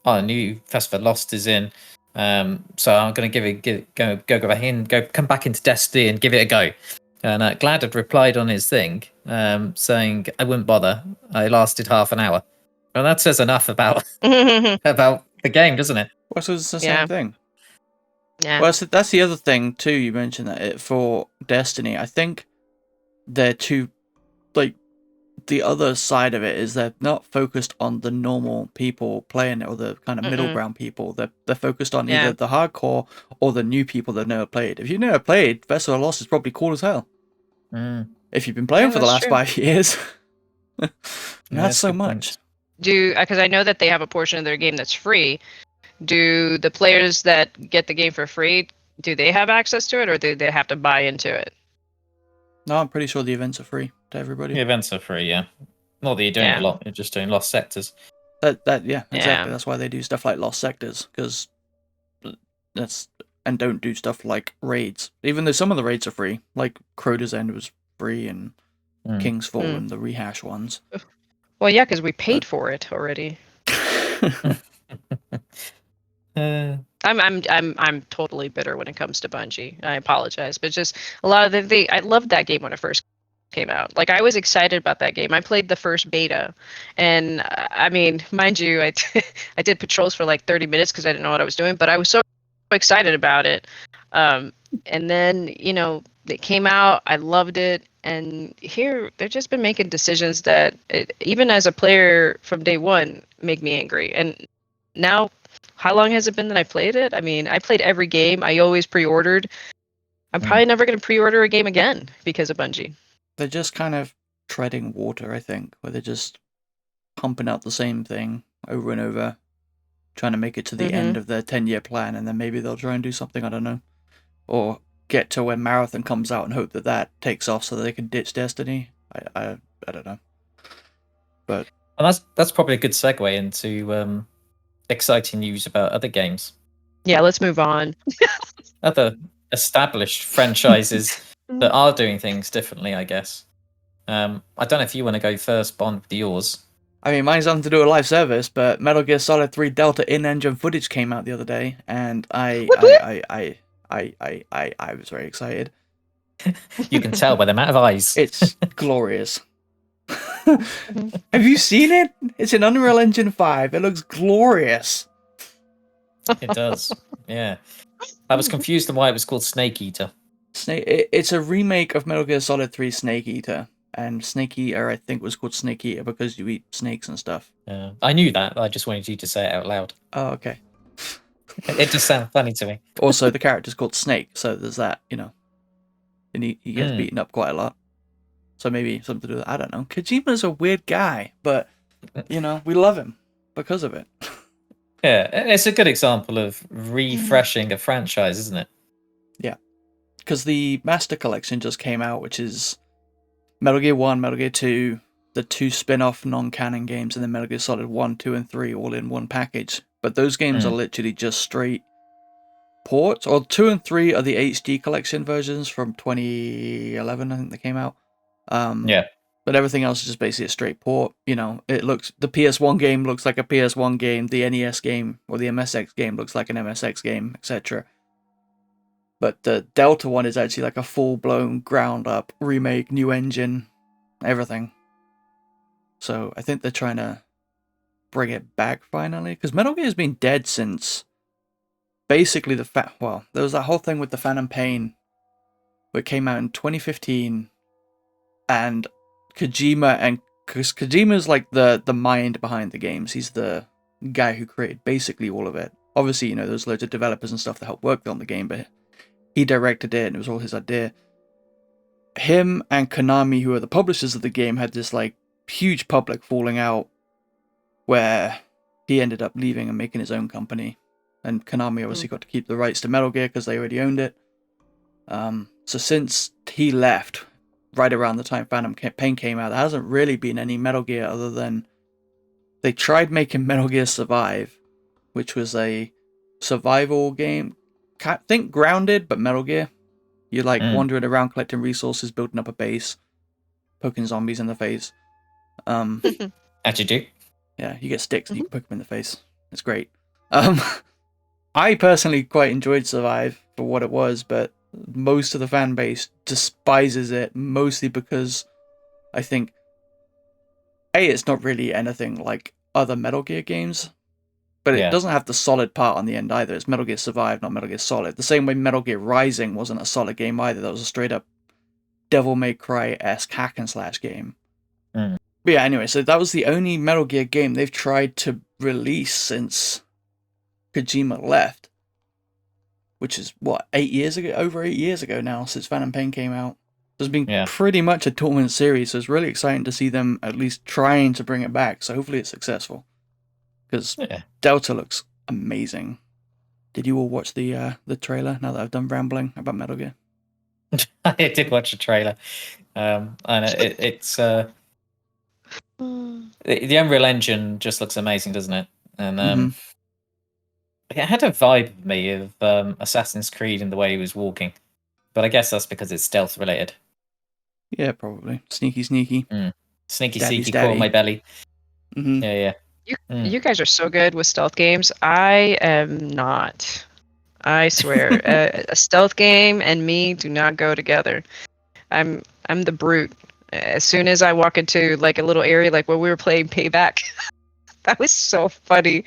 "Oh, new Festival Lost is in, so I'm going to come back into Destiny and give it a go." And Glad had replied on his thing, saying, "I wouldn't bother. I lasted half an hour." Well, that says enough about about the game, doesn't it? Well, so it's the same thing. Yeah. Well, so that's the other thing too. You mentioned that for Destiny, I think they're too, like, the other side of it is they're not focused on the normal people playing it or the kind of middle ground people. They're focused on either the hardcore or the new people that never played. If you've never played, Festival of Lost is probably cool as hell. If you've been playing for the last 5 years, not so much. Because I know that they have a portion of their game that's free. Do the players that get the game for free, do they have access to it, or do they have to buy into it? No, I'm pretty sure the events are free to everybody. The events are free, yeah. Not that you're doing a lot, you're just doing Lost Sectors. Exactly. That's why they do stuff like Lost Sectors, and don't do stuff like raids. Even though some of the raids are free, like Crota's End was free, and King's Fall and the rehash ones. Well, yeah, because we paid for it already. I'm totally bitter when it comes to Bungie. I apologize, but just a lot of I loved that game when it first came out. Like, I was excited about that game. I played the first beta, and I mean, mind you, I did patrols for like 30 minutes because I didn't know what I was doing, but I was so excited about it. And then it came out. I loved it. And here, they've just been making decisions that, even as a player from day one, make me angry. And now, how long has it been that I played it? I mean, I played every game. I always pre-ordered. I'm probably never going to pre-order a game again because of Bungie. They're just kind of treading water, I think, where they're just pumping out the same thing over and over, trying to make it to the end of their 10-year plan, and then maybe they'll try and do something, I don't know. Or get to when Marathon comes out and hope that takes off so that they can ditch Destiny. I don't know. But that's probably a good segue into exciting news about other games. Yeah, let's move on. Other established franchises that are doing things differently, I guess. I don't know if you want to go first, Bond, with yours. I mean, mine's nothing to do with live service, but Metal Gear Solid 3 Delta in-engine footage came out the other day, and I was very excited. You can tell by the amount of eyes. It's glorious. Have you seen it? It's in Unreal Engine 5. It looks glorious. It does. Yeah. I was confused on why it was called Snake Eater. It's a remake of Metal Gear Solid 3 Snake Eater. And Snake Eater, I think, was called Snake Eater because you eat snakes and stuff. Yeah. I knew that. I just wanted you to say it out loud. Oh, okay. It just sounded funny to me. Also, the character's called Snake, so there's that, And he gets beaten up quite a lot. So maybe something to do with that. I don't know. Kojima's a weird guy, but, we love him because of it. Yeah, it's a good example of refreshing a franchise, isn't it? Yeah. Because the Master Collection just came out, which is Metal Gear 1, Metal Gear 2, the 2 spin-off non-canon games, and then Metal Gear Solid 1, 2, and 3 all in one package. But those games are literally just straight ports. Or 2 and 3 are the HD collection versions from 2011, I think they came out. Yeah. But everything else is just basically a straight port. You know, the PS1 game looks like a PS1 game, the NES game or the MSX game looks like an MSX game, etc. But the Delta one is actually like a full-blown ground-up remake, new engine, everything. So I think they're trying to bring it back finally, because Metal Gear has been dead since basically there was that whole thing with the Phantom Pain, which came out in 2015, and Kojima's like the mind behind the games. He's the guy who created basically all of it. Obviously, you know, there's loads of developers and stuff that helped work on the game, but he directed it and it was all his idea. Him and Konami, who are the publishers of the game, had this like huge public falling out where he ended up leaving and making his own company. And Konami obviously got to keep the rights to Metal Gear because they already owned it. So since he left, right around the time Phantom Pain came out, there hasn't really been any Metal Gear other than they tried making Metal Gear Survive, which was a survival game. Think Grounded, but Metal Gear. You're like wandering around collecting resources, building up a base, poking zombies in the face. As you do. Yeah, you get sticks and you can poke them in the face. It's great. I personally quite enjoyed Survive for what it was, but most of the fan base despises it, mostly because I think it's not really anything like other Metal Gear games, but it doesn't have the solid part on the end either. It's Metal Gear Survive, not Metal Gear Solid. The same way Metal Gear Rising wasn't a solid game either. That was a straight up Devil May Cry-esque hack and slash game. But yeah, anyway, so that was the only Metal Gear game they've tried to release since Kojima left, which is what, 8 years ago, over 8 years ago now, since Phantom Pain came out. There's been pretty much a dormant series, so it's really exciting to see them at least trying to bring it back. So hopefully it's successful, because Delta looks amazing. Did you all watch the trailer? Now that I've done rambling about Metal Gear, I did watch the trailer, and it's the Unreal Engine just looks amazing, doesn't it? And it had a vibe of me of Assassin's Creed in the way he was walking, but I guess that's because it's stealth related. Yeah, probably sneaky. Sneaky, Daddy's sneaky, crawl my belly. Mm-hmm. Yeah. You guys are so good with stealth games. I am not. I swear, a stealth game and me do not go together. I'm the brute. As soon as I walk into like a little area, like when we were playing Payback, that was so funny.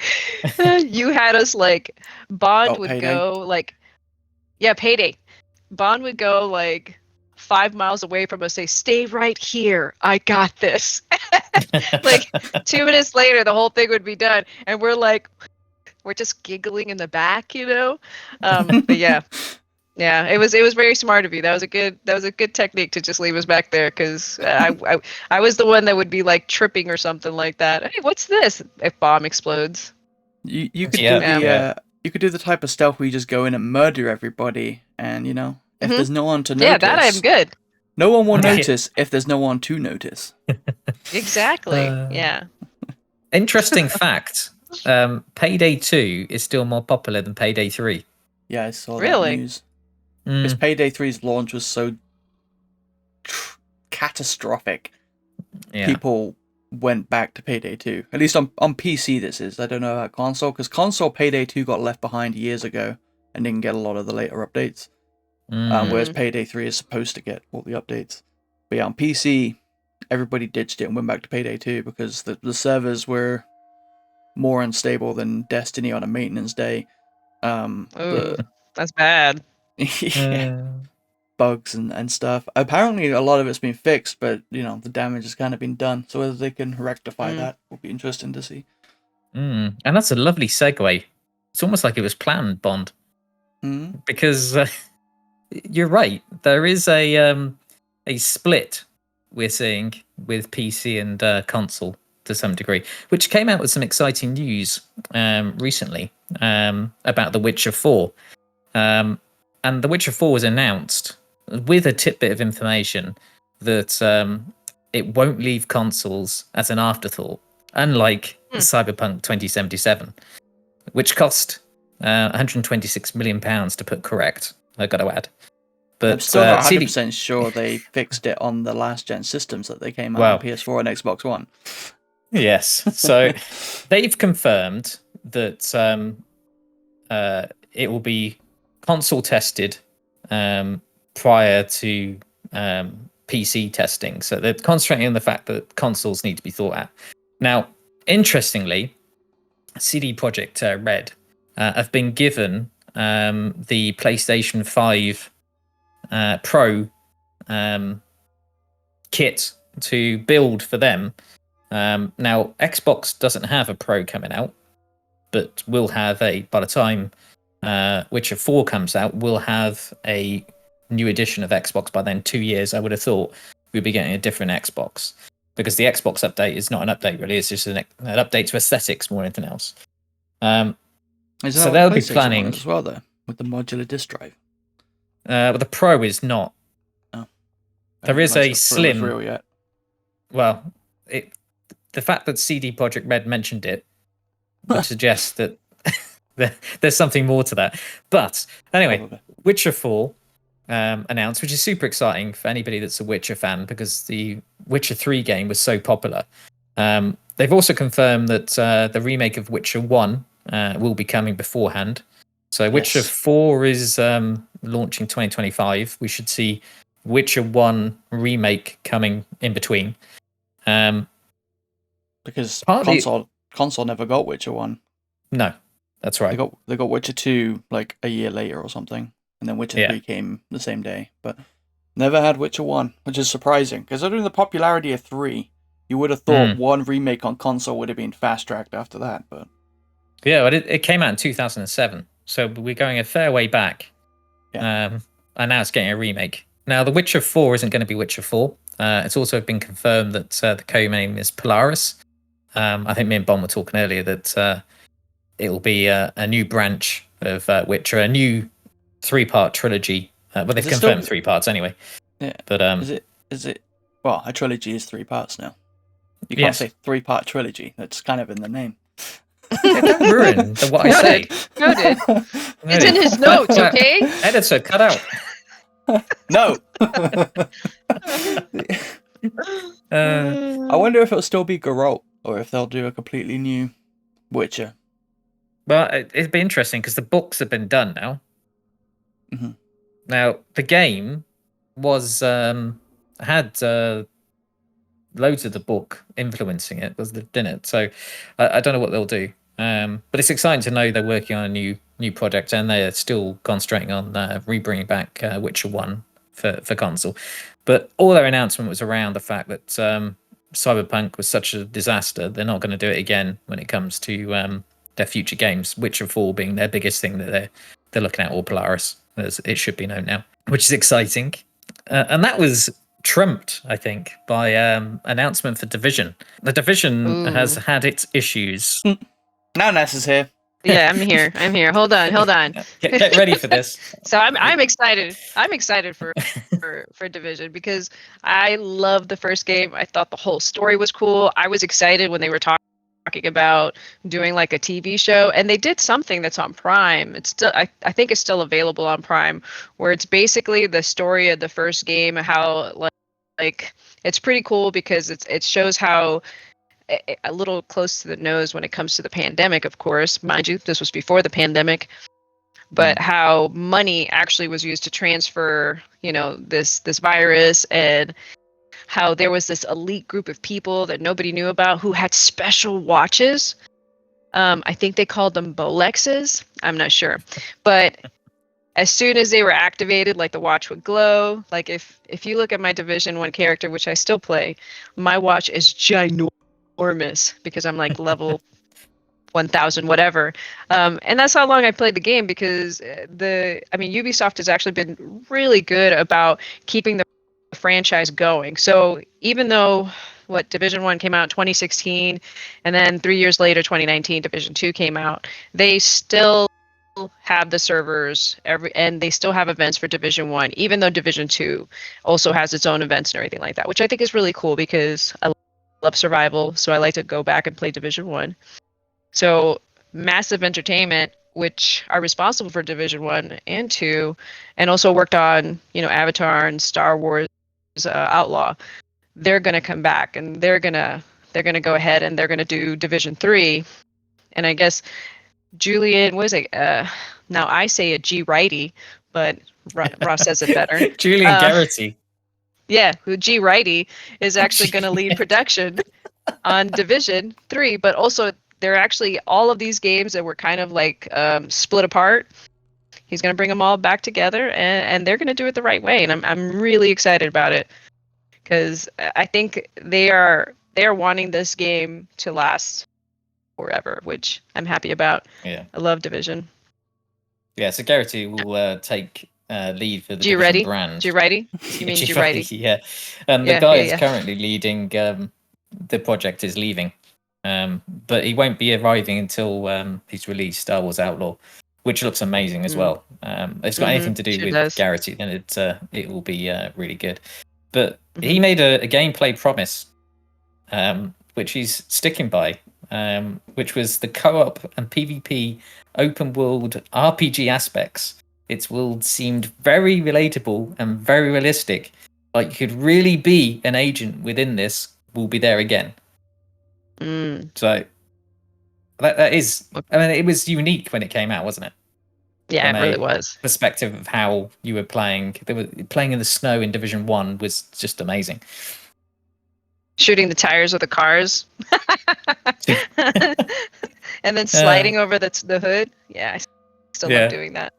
You had us like Bond would Payday. go like, Payday. Bond would go like 5 miles away from us, say, "Stay right here. I got this." Like 2 minutes later, the whole thing would be done, and we're just giggling in the back, you know. But yeah, it was very smart of you. That was a good technique to just leave us back there, because I was the one that would be like tripping or something like that. Hey, what's this? If bomb explodes, you could you could do the type of stealth where you just go in and murder everybody, and you know, if there's no one to notice. Yeah, that I'm good. No one will notice if there's no one to notice. Exactly. Yeah. Interesting fact. Payday 2 is still more popular than Payday 3. Yeah, I saw Really? that news. Because Payday 3's launch was so catastrophic. Yeah. People went back to Payday 2. At least on PC this is. I don't know about console, because console Payday 2 got left behind years ago and didn't get a lot of the later updates. Whereas Payday 3 is supposed to get all the updates. But yeah, on PC, everybody ditched it and went back to Payday 2 because the servers were more unstable than Destiny on a maintenance day. That's bad. Bugs and stuff. Apparently a lot of it's been fixed, but you know, the damage has kind of been done. So whether they can rectify that will be interesting to see. And that's a lovely segue. It's almost like it was planned, Bond. Because you're right. There is a split we're seeing with PC and console to some degree, which came out with some exciting news recently about The Witcher 4. And The Witcher 4 was announced with a tidbit of information that it won't leave consoles as an afterthought, unlike Cyberpunk 2077, which cost £126 million to put correct, I got to add. But I'm still not CD 100% sure they fixed it on the last gen systems that they came out Well, on PS4 and Xbox One. yes. So they've confirmed that it will be console tested prior to PC testing. So they're concentrating on the fact that consoles need to be thought out. Now, interestingly, CD Projekt Red have been given the PlayStation 5 Pro kit to build for them. Now, Xbox doesn't have a Pro coming out, but will have by the time Witcher 4 comes out, we'll have a new edition of Xbox by then. 2 years, I would have thought we'd be getting a different Xbox, because the Xbox update is not an update really, it's just an update to aesthetics more than anything else. So they'll be planning as well, though, with the modular disk drive. But the Pro is not. Oh. There is a That's slim. real yet. Well, the fact that CD Projekt Red mentioned it would suggest that there's something more to that. But anyway, Probably. Witcher 4 announced, which is super exciting for anybody that's a Witcher fan, because the Witcher 3 game was so popular. They've also confirmed that the remake of Witcher 1 will be coming beforehand. So Witcher 4 is launching 2025. We should see Witcher 1 remake coming in between. Because partly- console never got Witcher 1. No, that's right. They got Witcher 2 like a year later or something, and then Witcher 3 came the same day, but never had Witcher 1, which is surprising. Considering the popularity of 3, you would have thought one remake on console would have been fast-tracked after that, but... Yeah, but it came out in 2007, so we're going a fair way back. Yeah. And now it's getting a remake. Now, The Witcher 4 isn't going to be Witcher 4. It's also been confirmed that the co-name is Polaris. I think me and Bond were talking earlier that it will be a new branch of Witcher, a new 3-part trilogy. Well, they've confirmed 3 parts anyway. Yeah. But Is it? Well, a trilogy is 3 parts now. You can't say 3-part trilogy. That's kind of in the name. Don't ruin what I say. Noted. It's in his notes, okay? Editor, cut out. No. I wonder if it'll still be Geralt, or if they'll do a completely new Witcher. Well, it'd be interesting because the books have been done now. Mm-hmm. Now, the game was had loads of the book influencing it, didn't it? So I don't know what they'll do. But it's exciting to know they're working on a new project, and they're still concentrating on rebringing back Witcher 1 for console. But all their announcement was around the fact that Cyberpunk was such a disaster, they're not going to do it again when it comes to their future games. Witcher 4 being their biggest thing that they're looking at, or Polaris, as it should be known now, which is exciting. And that was trumped, I think, by announcement for Division. The Division has had its issues. Now Ness is here. Yeah, I'm here. Hold on. Get ready for this. So I'm excited. I'm excited for Division because I loved the first game. I thought the whole story was cool. I was excited when they were talking about doing like a TV show, and they did something that's on Prime. It's still, I think it's still available on Prime, where it's basically the story of the first game. How like it's pretty cool because it shows how a little close to the nose when it comes to the pandemic, of course. Mind you, this was before the pandemic, but how money actually was used to transfer, this virus, and how there was this elite group of people that nobody knew about who had special watches. I think they called them Bolexes. I'm not sure. But as soon as they were activated, like the watch would glow. Like if you look at my Division 1 character, which I still play, my watch is ginormous because I'm like level 1000 whatever. And that's how long I played the game, because Ubisoft has actually been really good about keeping the franchise going. So even though Division 1 came out in 2016, and then 3 years later, 2019, Division 2 came out, they still have the servers and they still have events for Division 1, even though Division 2 also has its own events and everything like that, which I think is really cool because I love survival, so I like to go back and play Division 1. So massive entertainment which are responsible for Division 1 and 2, and also worked on, Avatar and Star Wars Outlaw, they're going to come back, and they're going to go ahead and they're going to do Division 3. And I guess Julian, what is it? Now I say a G righty, but Ross says it better. Julian Garrity. Yeah, who G righty is actually going to lead production on Division 3, but also they're actually all of these games that were kind of like split apart. He's going to bring them all back together, and they're going to do it the right way. And I'm really excited about it, because I think they are wanting this game to last forever, which I'm happy about. Yeah, I love Division. Yeah, so Garrity will take lead for the G Division ready? brand. G righty? You mean G righty? Yeah, and the guy who's currently leading the project is leaving, but he won't be arriving until he's released Star Wars Outlaw, which looks amazing as well. If it's got anything to do with Garrity, then it will be really good. But he made a gameplay promise, which he's sticking by, which was the co-op and PvP open world RPG aspects. Its world seemed very relatable and very realistic. Like, you could really be an agent within this. Will be there again. So that is, I mean, it was unique when it came out, wasn't it? Yeah, it really was. Perspective of how you were playing. Playing in the snow in Division 1 was just amazing. Shooting the tires of the cars. And then sliding over the hood. Yeah, I still love doing that.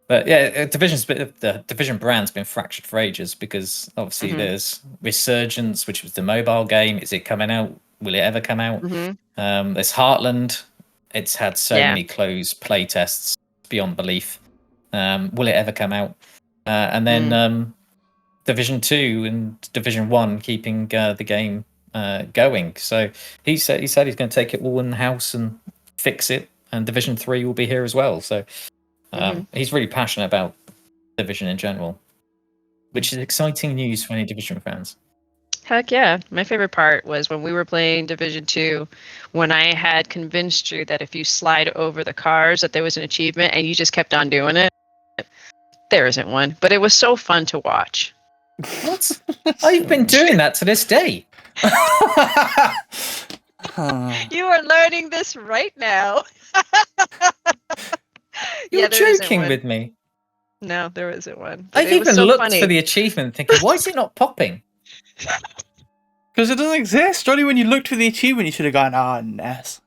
But yeah, the Division brand's been fractured for ages, because obviously there's Resurgence, which was the mobile game. Is it coming out? Will it ever come out? There's Heartland. It's had so many closed play tests beyond belief. Will it ever come out? And then Division 2 and Division 1 keeping the game going. So he said he's going to take it all in house and fix it, and Division 3 will be here as well. So he's really passionate about Division in general, which is exciting news for any Division fans. Heck yeah. My favorite part was when we were playing Division 2, when I had convinced you that if you slide over the cars that there was an achievement, and you just kept on doing it. There isn't one, but it was so fun to watch. What? I've been doing that to this day. You are learning this right now. You're joking with me. No, there isn't one. I've even looked for the achievement thinking, why is it not popping? Because it doesn't exist. Only when you looked for the achievement, you should have gone, Ness.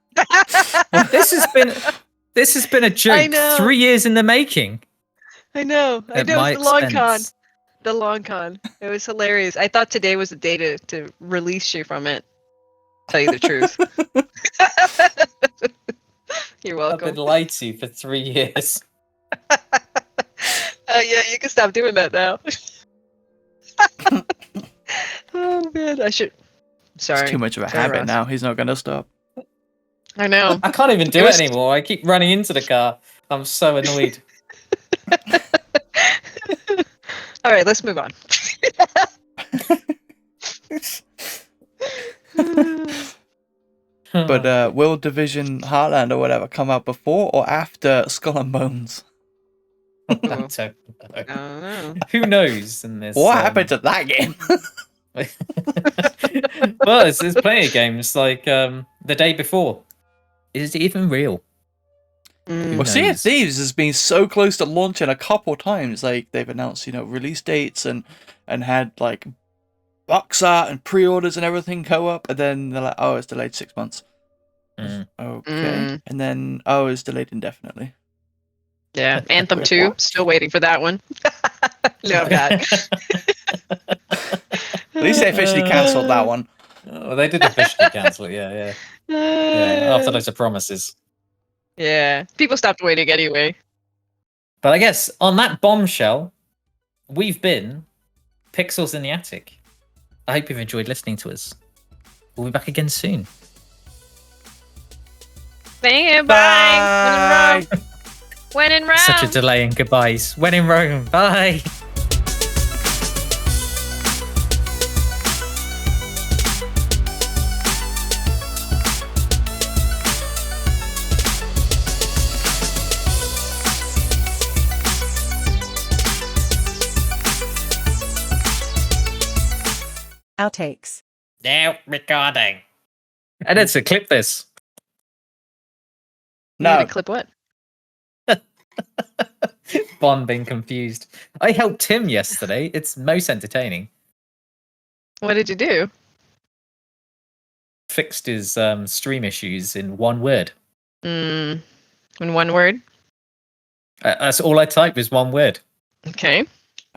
This has been a joke 3 years in the making. I know. It was the long con. It was hilarious. I thought today was the day to release you from it. Tell you the truth. You're welcome. I've been lied to for 3 years. Yeah, you can stop doing that now. Oh man, I should. Sorry. It's too much of a habit now. He's not going to stop. I know. I can't even do it anymore. I keep running into the car. I'm so annoyed. All right, let's move on. But will Division Heartland or whatever come out before or after Skull and Bones? I don't know. Who knows? In this, what happened to that game? Well, there's plenty of games like the day before. Is it even real? Well, Sea of Thieves has been so close to launching a couple times. Like, they've announced, release dates and had like box art and pre-orders and everything go up, and then they're like, oh, it's delayed 6 months. Okay. And then, oh, it's delayed indefinitely. Yeah, Anthem 2, still waiting for that one. No, God. At least they officially cancelled that one. Oh, they did officially cancel it, yeah. After loads of promises. Yeah, people stopped waiting anyway. But I guess on that bombshell, we've been Pixels in the Attic. I hope you've enjoyed listening to us. We'll be back again soon. Say you bye. When in Rome. Such a delay in goodbyes. When in Rome. Bye. Outtakes. Now recording. And it's a clip this. You need No. to clip what? Bond being confused. I helped him yesterday. It's most entertaining. What did you do? Fixed his stream issues in one word. In one word. That's all I typed was one word. Okay.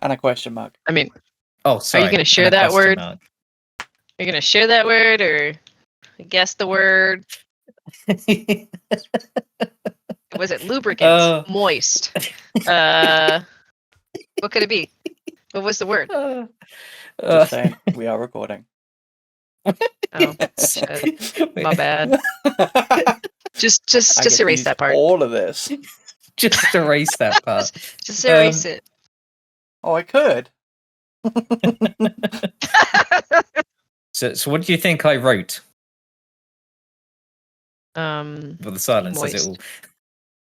And a question mark. I mean, Oh, sorry. are you going to share and a that question word? mark. Are you going to share that word or guess the word? Was it lubricants? Moist. What could it be? What was the word? Just saying, we are recording. Oh, shit. My bad. Just I get to erase use that part. all of this. Just erase that part. Just erase it. Oh, I could. So what do you think I wrote? Um, Well, the silence says it all.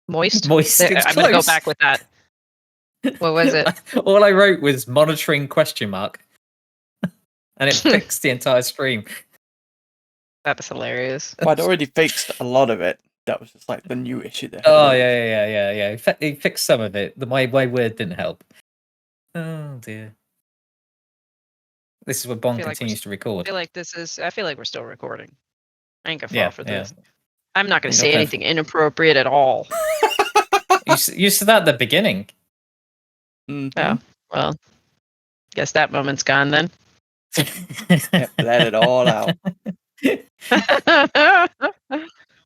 moist. Moist. There, It's I'm gonna go close. back with that. What was it? All I wrote was monitoring question mark, and it fixed the entire stream. That was hilarious. Well, I'd already fixed a lot of it. That was just like the new issue there. Oh yeah. He fixed some of it. My word didn't help. Oh dear. This is where Bond feel like continues to I record. feel like I feel like we're still recording. I ain't gonna fall Yeah, for yeah. this. I'm not gonna You're say not gonna- anything inappropriate at all. You said that at the beginning. Mhm. Oh, well, guess that moment's gone then. Yep, let it all out.